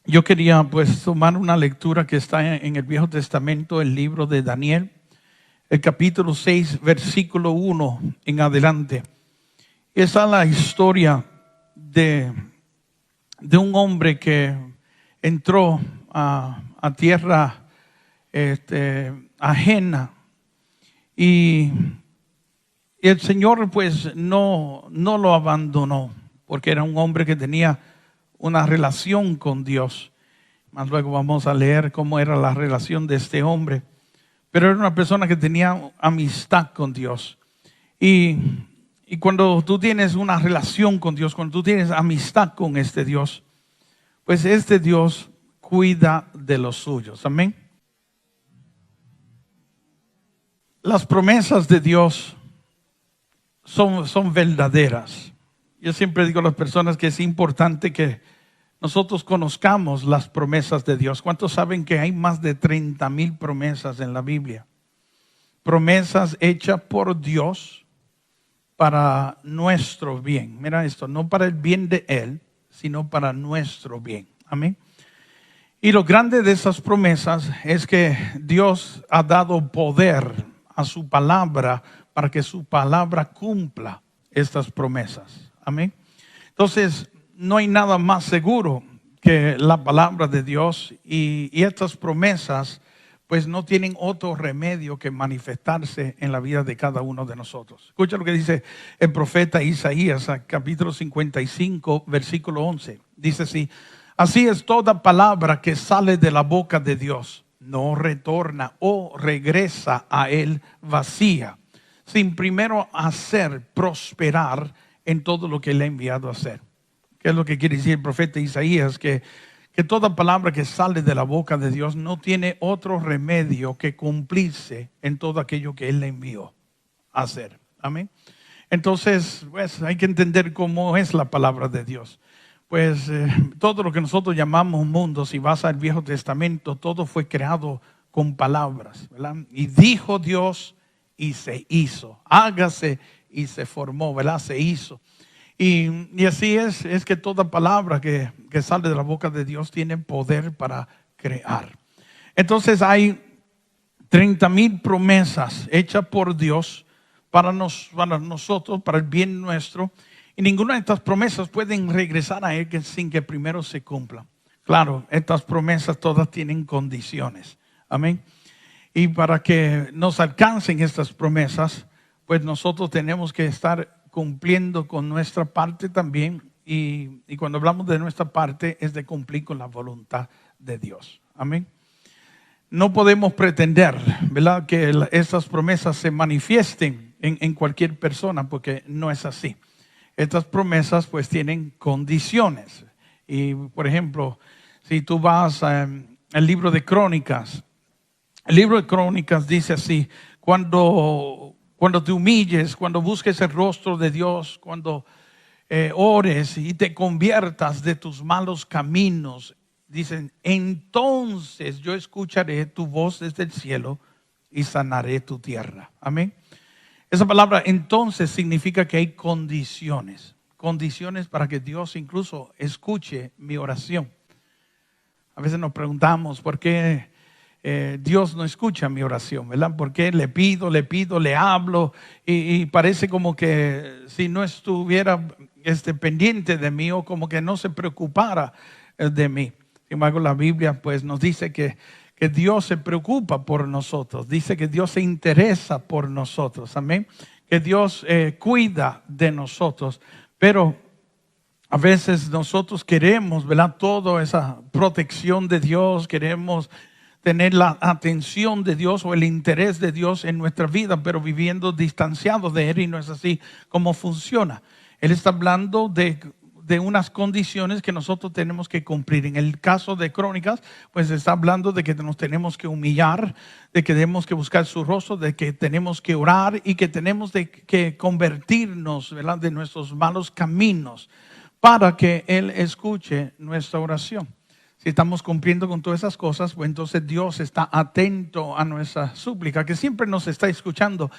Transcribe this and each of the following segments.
Yo quería pues tomar una lectura que está en el Viejo Testamento, el libro de Daniel, el capítulo 6, versículo 1 en adelante. Esa es la historia de un hombre que entró a tierra ajena y el Señor pues no lo abandonó, porque era un hombre que tenía una relación con Dios. Más luego vamos a leer cómo era la relación de este hombre. Pero era una persona que tenía amistad con Dios. Y cuando tú tienes una relación con Dios, cuando tú tienes amistad con este Dios, pues este Dios cuida de los suyos. Amén. Las promesas de Dios son verdaderas. Yo siempre digo a las personas que es importante que nosotros conozcamos las promesas de Dios. ¿Cuántos saben que hay más de 30,000 promesas en la Biblia? Promesas hechas por Dios para nuestro bien. Mira esto, no para el bien de Él, sino para nuestro bien. Amén. Y lo grande de esas promesas es que Dios ha dado poder a su palabra para que su palabra cumpla estas promesas. Amén. Entonces, no hay nada más seguro que la palabra de Dios y estas promesas pues no tienen otro remedio que manifestarse en la vida de cada uno de nosotros. Escucha lo que dice el profeta Isaías, capítulo 55, versículo 11. Dice así: así es toda palabra que sale de la boca de Dios, no retorna o regresa a él vacía, sin primero hacer prosperar en todo lo que le ha enviado a hacer. ¿Qué es lo que quiere decir el profeta Isaías? Que toda palabra que sale de la boca de Dios no tiene otro remedio que cumplirse en todo aquello que Él le envió a hacer. Amén. Entonces, pues hay que entender cómo es la palabra de Dios. Pues todo lo que nosotros llamamos mundo, si vas al Viejo Testamento, todo fue creado con palabras, ¿verdad? Y dijo Dios y se hizo. Hágase y se formó, ¿verdad? Se hizo. Y así es que toda palabra que sale de la boca de Dios tiene poder para crear. Entonces hay 30,000 promesas hechas por Dios para nosotros, para el bien nuestro. Y ninguna de estas promesas pueden regresar a Él sin que primero se cumplan. Claro, estas promesas todas tienen condiciones. Amén. Y para que nos alcancen estas promesas, pues nosotros tenemos que estar cumpliendo con nuestra parte también. Y cuando hablamos de nuestra parte es de cumplir con la voluntad de Dios. Amén. No podemos pretender, ¿verdad?, que estas promesas se manifiesten en cualquier persona, porque no es así. Estas promesas pues tienen condiciones. Y por ejemplo, si tú vas al libro de Crónicas, el libro de Crónicas dice así: cuando te humilles, cuando busques el rostro de Dios, cuando ores y te conviertas de tus malos caminos, dicen, entonces yo escucharé tu voz desde el cielo y sanaré tu tierra. Amén. Esa palabra entonces significa que hay condiciones para que Dios incluso escuche mi oración. A veces nos preguntamos por qué Dios no escucha mi oración, ¿verdad? Porque le pido, le hablo y parece como que si no estuviera pendiente de mí, o como que no se preocupara de mí. Sin embargo, la Biblia pues nos dice que Dios se preocupa por nosotros. Dice que Dios se interesa por nosotros. Amén. Que Dios cuida de nosotros. Pero a veces nosotros queremos, ¿verdad?, toda esa protección de Dios, queremos tener la atención de Dios o el interés de Dios en nuestra vida, pero viviendo distanciados de Él, y no es así como funciona. Él está hablando de unas condiciones que nosotros tenemos que cumplir. En el caso de Crónicas, pues está hablando de que nos tenemos que humillar, de que tenemos que buscar su rostro, de que tenemos que orar y que tenemos que convertirnos, ¿verdad?, de nuestros malos caminos para que Él escuche nuestra oración. Si estamos cumpliendo con todas esas cosas, pues entonces Dios está atento a nuestra súplica, que siempre nos está escuchando.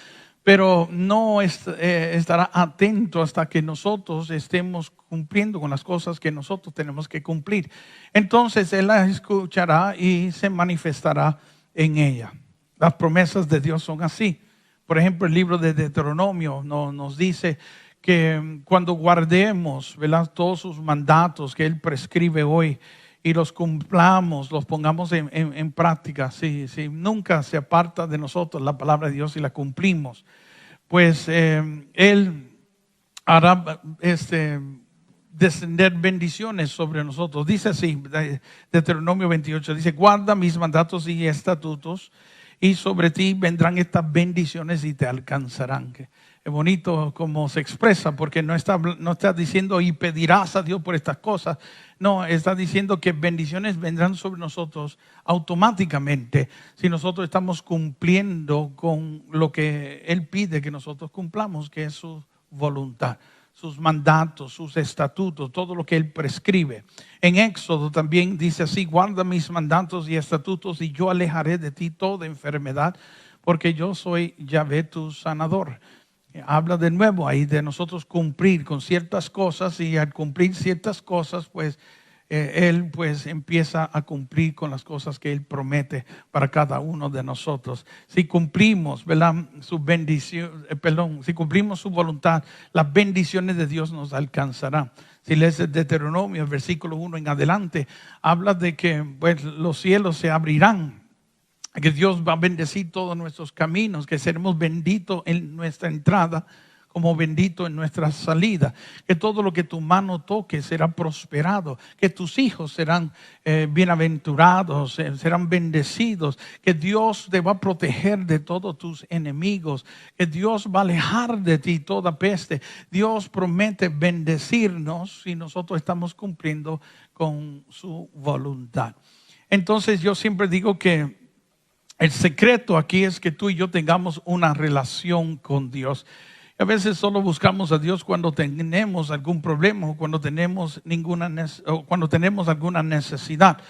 pero no estará atento hasta que nosotros estemos cumpliendo con las cosas que nosotros tenemos que cumplir. Entonces Él la escuchará y se manifestará en ella. Las promesas de Dios son así. Por ejemplo, el libro de Deuteronomio nos dice que cuando guardemos, ¿verdad?, todos sus mandatos que Él prescribe hoy y los cumplamos, los pongamos en práctica, si nunca se aparta de nosotros la palabra de Dios y la cumplimos, pues Él hará descender bendiciones sobre nosotros. Dice así, Deuteronomio 28, dice: guarda mis mandatos y estatutos, y sobre ti vendrán estas bendiciones y te alcanzarán. Es bonito como se expresa, porque no está diciendo y pedirás a Dios por estas cosas. No, está diciendo que bendiciones vendrán sobre nosotros automáticamente si nosotros estamos cumpliendo con lo que Él pide que nosotros cumplamos, que es su voluntad, sus mandatos, sus estatutos, todo lo que Él prescribe. En Éxodo también dice así: guarda mis mandatos y estatutos y yo alejaré de ti toda enfermedad, porque yo soy Yahvé tu sanador. Habla de nuevo ahí de nosotros cumplir con ciertas cosas, y al cumplir ciertas cosas, pues Él pues empieza a cumplir con las cosas que Él promete para cada uno de nosotros. Si cumplimos, ¿verdad?, su bendición, si cumplimos su voluntad, las bendiciones de Dios nos alcanzarán. Si lees el Deuteronomio, el versículo 1 en adelante, habla de que pues los cielos se abrirán, que Dios va a bendecir todos nuestros caminos, que seremos benditos en nuestra entrada como bendito en nuestra salida, que todo lo que tu mano toque será prosperado, que tus hijos serán bienaventurados, serán bendecidos, que Dios te va a proteger de todos tus enemigos, que Dios va a alejar de ti toda peste. Dios promete bendecirnos si nosotros estamos cumpliendo con su voluntad. Entonces yo siempre digo que el secreto aquí es que tú y yo tengamos una relación con Dios. A veces solo buscamos a Dios cuando tenemos algún problema o cuando tenemos alguna necesidad.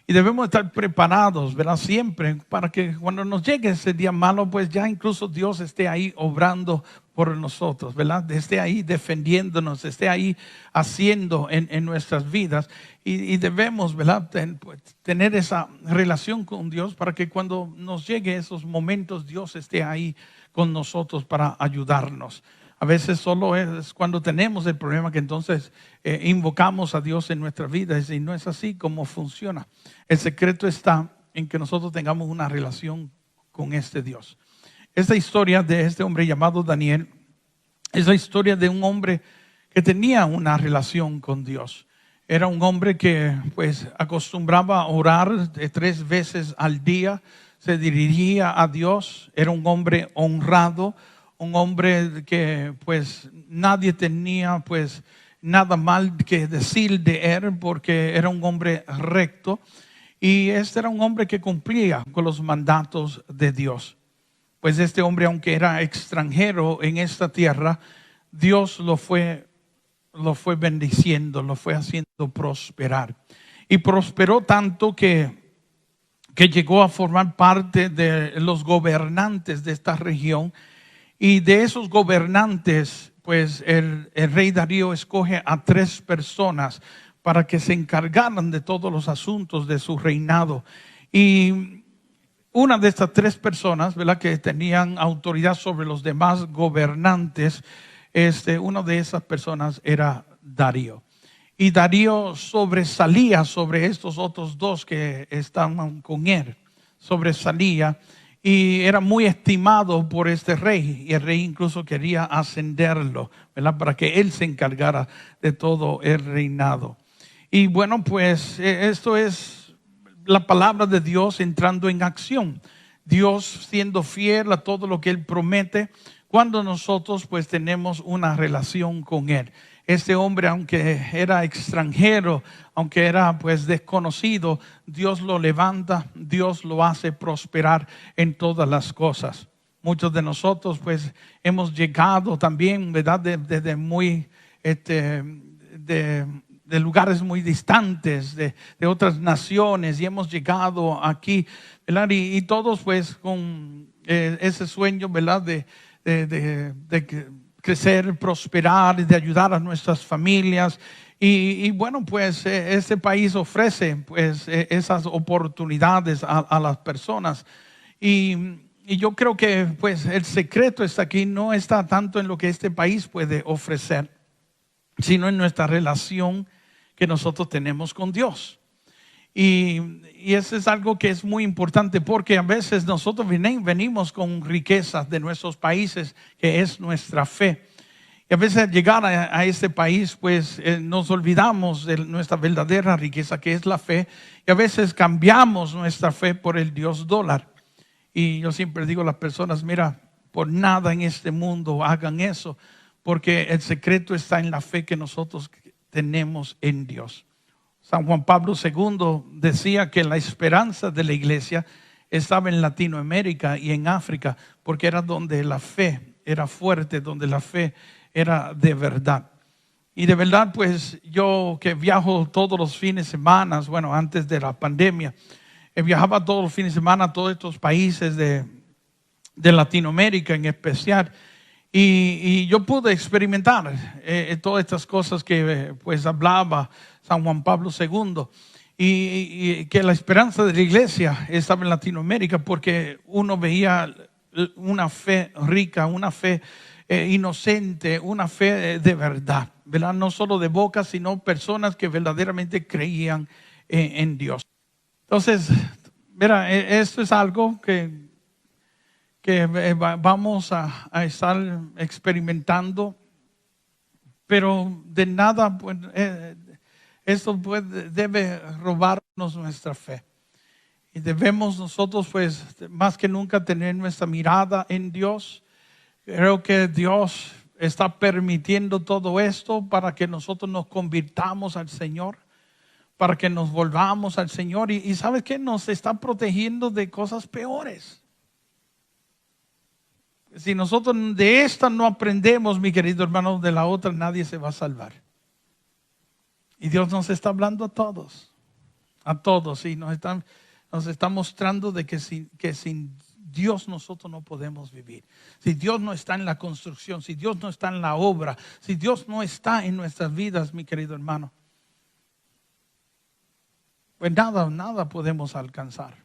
Y debemos estar preparados, ¿verdad?, siempre para que cuando nos llegue ese día malo, pues ya incluso Dios esté ahí obrando por nosotros, ¿verdad? Esté ahí defendiéndonos, esté ahí haciendo en nuestras vidas. Y debemos, ¿verdad?, tener esa relación con Dios para que cuando nos llegue esos momentos, Dios esté ahí con nosotros para ayudarnos. A veces solo es cuando tenemos el problema que entonces invocamos a Dios en nuestra vida, y no es así como funciona. El secreto está en que nosotros tengamos una relación con este Dios. Esta historia de este hombre llamado Daniel es la historia de un hombre que tenía una relación con Dios. Era un hombre que pues acostumbraba a orar 3 veces al día, se dirigía a Dios, era un hombre honrado, un hombre que pues nadie tenía pues nada mal que decir de él, porque era un hombre recto, y este era un hombre que cumplía con los mandatos de Dios. Pues este hombre, aunque era extranjero en esta tierra, Dios lo fue bendiciendo, lo fue haciendo prosperar, y prosperó tanto que llegó a formar parte de los gobernantes de esta región. Y de esos gobernantes, pues el rey Darío escoge a 3 personas para que se encargaran de todos los asuntos de su reinado. Y una de estas 3 personas, ¿verdad?, que tenían autoridad sobre los demás gobernantes, una de esas personas era Darío. Y Darío sobresalía sobre estos otros 2 que estaban con él, sobresalía. Y era muy estimado por este rey, y el rey incluso quería ascenderlo, ¿verdad?, para que él se encargara de todo el reinado. Y bueno, pues esto es la palabra de Dios entrando en acción. Dios siendo fiel a todo lo que Él promete cuando nosotros pues tenemos una relación con Él. Este hombre, aunque era extranjero, aunque era pues desconocido, Dios lo levanta, Dios lo hace prosperar en todas las cosas. Muchos de nosotros pues hemos llegado también, ¿verdad?, desde muy de lugares muy distantes, de otras naciones, y hemos llegado aquí, ¿verdad? Y todos pues con ese sueño, ¿verdad?, crecer, prosperar, de ayudar a nuestras familias. Y bueno, pues este país ofrece pues esas oportunidades a las personas. Y yo creo que pues el secreto está aquí, no está tanto en lo que este país puede ofrecer, sino en nuestra relación que nosotros tenemos con Dios. Y eso es algo que es muy importante, porque a veces nosotros venimos con riquezas de nuestros países, que es nuestra fe. Y a veces al llegar a este país, pues nos olvidamos de nuestra verdadera riqueza, que es la fe. Y a veces cambiamos nuestra fe por el Dios dólar. Y yo siempre digo a las personas, mira, por nada en este mundo hagan eso, porque el secreto está en la fe que nosotros tenemos en Dios. San Juan Pablo II decía que la esperanza de la iglesia estaba en Latinoamérica y en África, porque era donde la fe era fuerte, donde la fe era de verdad. Y de verdad, pues yo que viajo todos los fines de semana, bueno, antes de la pandemia, viajaba todos los fines de semana a todos estos países de Latinoamérica en especial. Y yo pude experimentar todas estas cosas que pues hablaba San Juan Pablo II. Y que la esperanza de la iglesia estaba en Latinoamérica, porque uno veía una fe rica, una fe inocente, una fe de verdad, ¿verdad? No solo de boca, sino personas que verdaderamente creían en Dios. Entonces, mira, esto es algo que vamos a estar experimentando, pero de nada, pues, esto debe robarnos nuestra fe. Y debemos nosotros, pues, más que nunca tener nuestra mirada en Dios. Creo que Dios está permitiendo todo esto para que nosotros nos convirtamos al Señor, para que nos volvamos al Señor. Y ¿sabes qué? Nos está protegiendo de cosas peores. Si nosotros de esta no aprendemos, mi querido hermano, de la otra nadie se va a salvar. Y Dios nos está hablando a todos, y nos está mostrando de que sin Dios nosotros no podemos vivir. Si Dios no está en la construcción, si Dios no está en la obra, si Dios no está en nuestras vidas, mi querido hermano, pues nada podemos alcanzar.